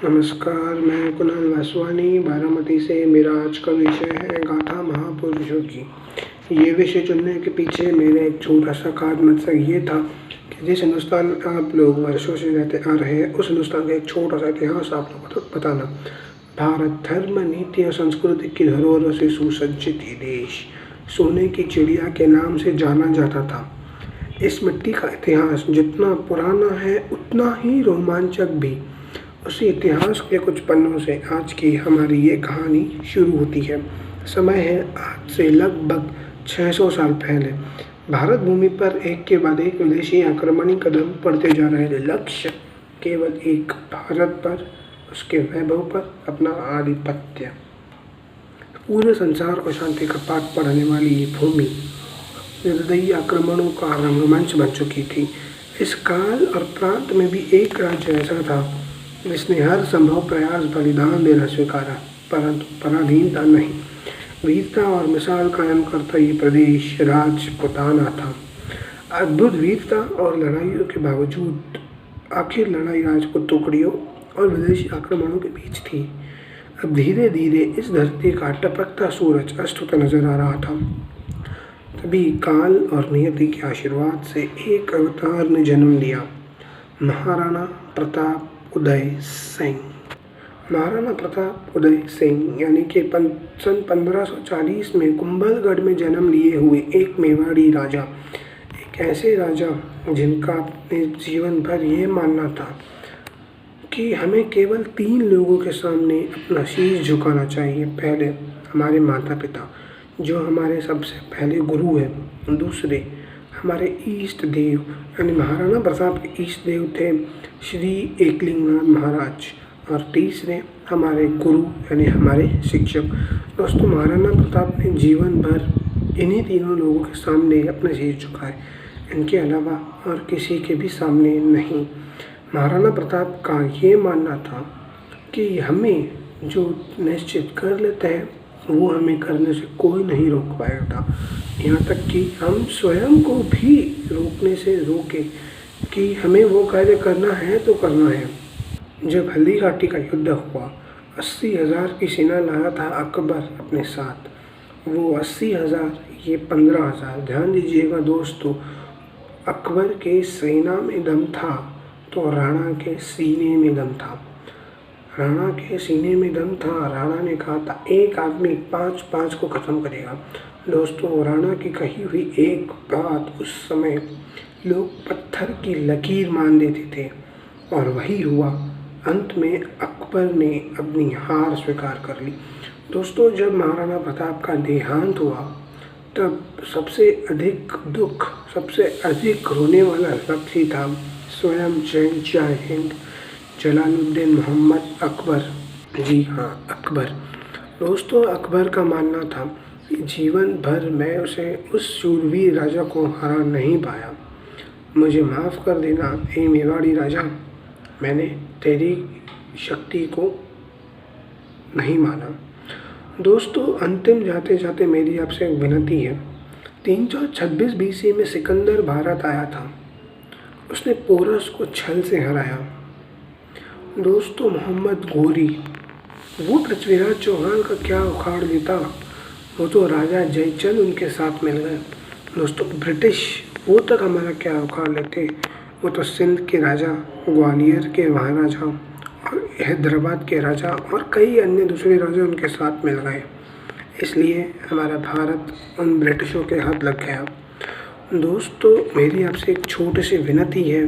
नमस्कार, मैं कुणाल वासवानी बारामती से। मेरा आज का विषय है गाथा महापुरुषों की। ये विषय चुनने के पीछे मेरा एक छोटा सा खास मकसद ये था कि जिस हिंदुस्तान में आप लोग वर्षों से रहते आ रहे हैं, उस हिंदुस्तान का एक छोटा सा इतिहास आप लोगों को बताना। भारत धर्म, नीति और संस्कृति की धरोहरों से सुसज्जित ये देश सोने की चिड़िया के नाम से जाना जाता था। इस मिट्टी का इतिहास जितना पुराना है उतना ही रोमांचक भी। उसी इतिहास के कुछ पन्नों से आज की हमारी ये कहानी शुरू होती है। समय है आज से लगभग 600 साल पहले। भारत भूमि पर एक के बाद एक विदेशी आक्रमणी कदम पड़ते जा रहे थे। लक्ष्य केवल एक, भारत पर, उसके वैभव पर अपना आधिपत्य। पूरे संसार को शांति का पाठ पढ़ाने वाली ये भूमि निर्दयी आक्रमणों का रंगमंच बन चुकी थी। इस काल और प्रांत में भी एक राज्य ऐसा था जिसने हर संभव प्रयास बलिदान देना स्वीकारा, परंतु पराधीनता नहीं, वीरता और मिसाल कायम करता ये प्रदेश राजपुताना था। अद्भुत वीरता और लड़ाइयों के बावजूद आखिर लड़ाई राजपूत टुकड़ियों और विदेशी आक्रमणों के बीच थी। अब धीरे धीरे इस धरती का टपकता सूरज अस्त होता नजर आ रहा था। तभी काल और नियति के आशीर्वाद से एक अवतार ने जन्म लिया, महाराणा प्रताप उदय सिंह। महाराणा प्रताप उदय सिंह यानी कि सन 1540 में कुंभलगढ़ में जन्म लिए हुए एक मेवाड़ी राजा, एक ऐसे राजा जिनका अपने जीवन भर ये मानना था कि हमें केवल 3 लोगों के सामने अपना शीश झुकाना चाहिए। पहले हमारे माता पिता, जो हमारे सबसे पहले गुरु हैं। दूसरे हमारे इष्ट देव, यानी महाराणा प्रताप के इष्ट देव थे श्री एकलिंगनाथ महाराज। और तीसरे हमारे गुरु यानी हमारे शिक्षक। दोस्तों, महाराणा प्रताप ने जीवन भर इन्हीं तीनों लोगों के सामने अपने शीश झुकाए, इनके अलावा और किसी के भी सामने नहीं। महाराणा प्रताप का ये मानना था कि हमें जो निश्चित कर लेते हैं वो हमें करने से कोई नहीं रोक पाएगा। यहाँ तक कि हम स्वयं को भी रोकने से रोके कि हमें वो कार्य करना है तो करना है। जब हल्दी घाटी का युद्ध हुआ, 80,000 की सेना लाया था अकबर अपने साथ। वो 80,000, ये 15,000। ध्यान दीजिएगा दोस्तों, अकबर के सेना में दम था तो राणा के सीने में दम था। राणा के सीने में दम था। राणा ने कहा था एक आदमी 5-5 को ख़त्म करेगा। दोस्तों, राणा की कही हुई एक बात उस समय लोग पत्थर की लकीर मान देते थे, और वही हुआ। अंत में अकबर ने अपनी हार स्वीकार कर ली। दोस्तों, जब महाराणा प्रताप का देहांत हुआ तब सबसे अधिक दुख, सबसे अधिक रोने वाला व्यक्ति था स्वयं जय हिंद जलालुद्दीन मोहम्मद अकबर। जी हाँ, अकबर। दोस्तों, अकबर का मानना था कि जीवन भर मैं उस शूरवीर राजा को हरा नहीं पाया। मुझे माफ़ कर देना हे मेवाड़ी राजा, मैंने तेरी शक्ति को नहीं माना। दोस्तों, अंतिम जाते जाते मेरी आपसे एक विनती है। 326 BC में सिकंदर भारत आया था। उसने पोरस को छल से हराया। दोस्तों, मोहम्मद गोरी, वो पृथ्वीराज चौहान का क्या उखाड़ देता, वो तो राजा जयचंद उनके साथ मिल गए। दोस्तों, ब्रिटिश वो तक हमारा क्या उखाड़ लेते, वो तो सिंध के राजा, ग्वालियर के महाराजा और हैदराबाद के राजा और कई अन्य दूसरे राजा उनके साथ मिल गए। इसलिए हमारा भारत उन ब्रिटिशों के हाथ लग गया। दोस्तों, मेरी आपसे एक छोटी सी विनती है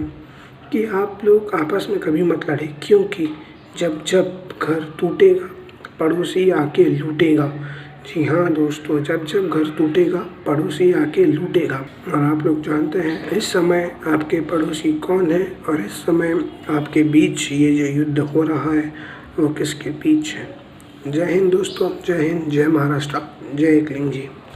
कि आप लोग आपस में कभी मत लड़े, क्योंकि जब घर टूटेगा पड़ोसी आके लूटेगा। जी हाँ दोस्तों, जब घर टूटेगा पड़ोसी आके लूटेगा। और आप लोग जानते हैं इस समय आपके पड़ोसी कौन है, और इस समय आपके बीच ये जो युद्ध हो रहा है वो किसके बीच है। जय हिंद दोस्तों, जय हिंद, जय महाराष्ट्र, जय एकलिंग जी।